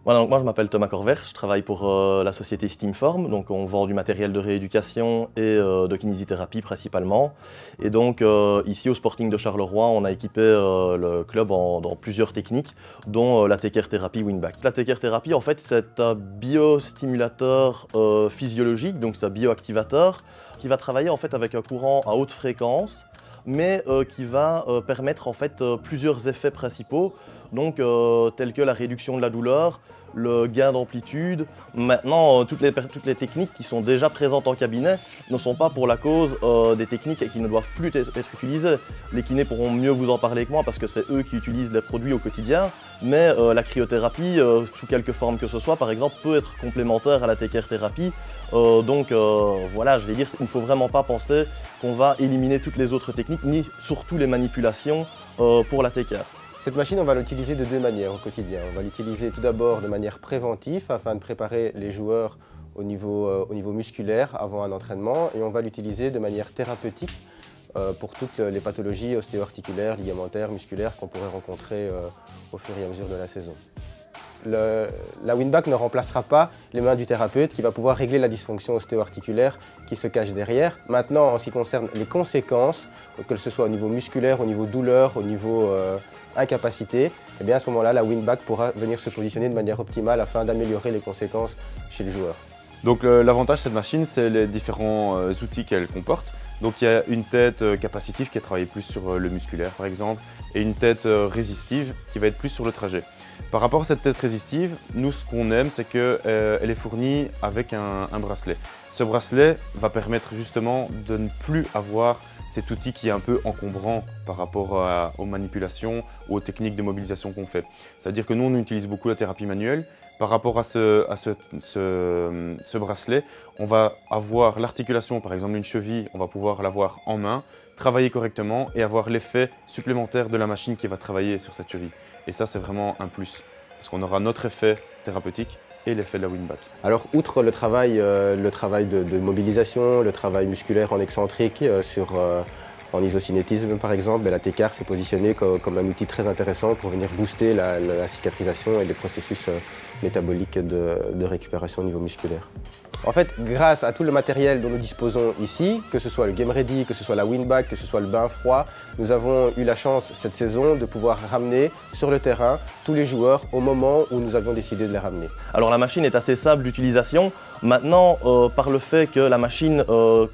Voilà, donc moi je m'appelle Thomas Corvers, je travaille pour la société Steamform, donc on vend du matériel de rééducation et de kinésithérapie principalement. Et donc ici au Sporting de Charleroi, on a équipé le club dans plusieurs techniques, dont la Take Care Therapy Winback. La Take Care Therapy, en fait, c'est un biostimulateur physiologique, donc c'est un bioactivateur qui va travailler en fait avec un courant à haute fréquence, mais qui va permettre en fait plusieurs effets principaux, donc tels que la réduction de la douleur, le gain d'amplitude. Maintenant, toutes les techniques qui sont déjà présentes en cabinet ne sont pas pour la cause des techniques qui ne doivent plus être utilisées. Les kinés pourront mieux vous en parler que moi parce que c'est eux qui utilisent les produits au quotidien, mais la cryothérapie, sous quelque forme que ce soit, par exemple, peut être complémentaire à la Take Care thérapie. Voilà, je vais dire, il ne faut vraiment pas penser qu'on va éliminer toutes les autres techniques, ni surtout les manipulations pour la Take Care. Cette machine, on va l'utiliser de deux manières au quotidien. On va l'utiliser tout d'abord de manière préventive afin de préparer les joueurs au niveau musculaire avant un entraînement, et on va l'utiliser de manière thérapeutique pour toutes les pathologies ostéo-articulaires, ligamentaires, musculaires qu'on pourrait rencontrer au fur et à mesure de la saison. La Winback ne remplacera pas les mains du thérapeute qui va pouvoir régler la dysfonction ostéo-articulaire qui se cache derrière. Maintenant, en ce qui concerne les conséquences, que ce soit au niveau musculaire, au niveau douleur, au niveau incapacité, eh bien à ce moment-là, la Winback pourra venir se positionner de manière optimale afin d'améliorer les conséquences chez le joueur. Donc l'avantage de cette machine, c'est les différents outils qu'elle comporte. Donc il y a une tête capacitive qui va travailler plus sur le musculaire par exemple, et une tête résistive qui va être plus sur le trajet. Par rapport à cette tête résistive, nous ce qu'on aime, c'est qu'elle est fournie avec un bracelet. Ce bracelet va permettre justement de ne plus avoir cet outil qui est un peu encombrant par rapport aux manipulations ou aux techniques de mobilisation qu'on fait. C'est-à-dire que nous, on utilise beaucoup la thérapie manuelle. Par rapport à ce bracelet, on va avoir l'articulation, par exemple une cheville, on va pouvoir l'avoir en main, travailler correctement et avoir l'effet supplémentaire de la machine qui va travailler sur cette cheville. Et ça, c'est vraiment un plus, parce qu'on aura notre effet thérapeutique et l'effet de la Winback. Alors, outre le travail de mobilisation, le travail musculaire en excentrique, en isocinétisme par exemple, la Take Care s'est positionnée comme un outil très intéressant pour venir booster la cicatrisation et les processus métaboliques de récupération au niveau musculaire. En fait, grâce à tout le matériel dont nous disposons ici, que ce soit le Game Ready, que ce soit la Winback, que ce soit le bain froid, nous avons eu la chance cette saison de pouvoir ramener sur le terrain tous les joueurs au moment où nous avions décidé de les ramener. Alors la machine est assez simple d'utilisation. Maintenant, par le fait que la machine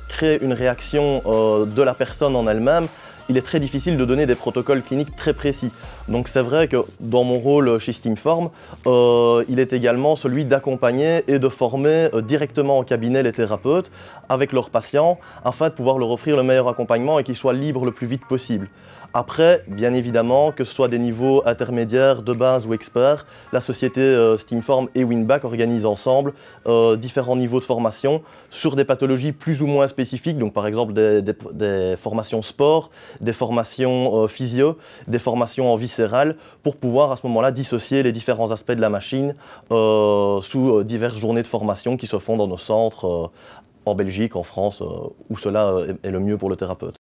crée une réaction de la personne en elle-même, il est très difficile de donner des protocoles cliniques très précis. Donc c'est vrai que dans mon rôle chez Steamform, il est également celui d'accompagner et de former directement au cabinet les thérapeutes avec leurs patients afin de pouvoir leur offrir le meilleur accompagnement et qu'ils soient libres le plus vite possible. Après, bien évidemment, que ce soit des niveaux intermédiaires, de base ou experts, la société Steamform et Winback organisent ensemble différents niveaux de formation sur des pathologies plus ou moins spécifiques, donc par exemple des formations sport, des formations physio, des formations en viscéral, pour pouvoir à ce moment-là dissocier les différents aspects de la machine sous diverses journées de formation qui se font dans nos centres en Belgique, en France, où cela est le mieux pour le thérapeute.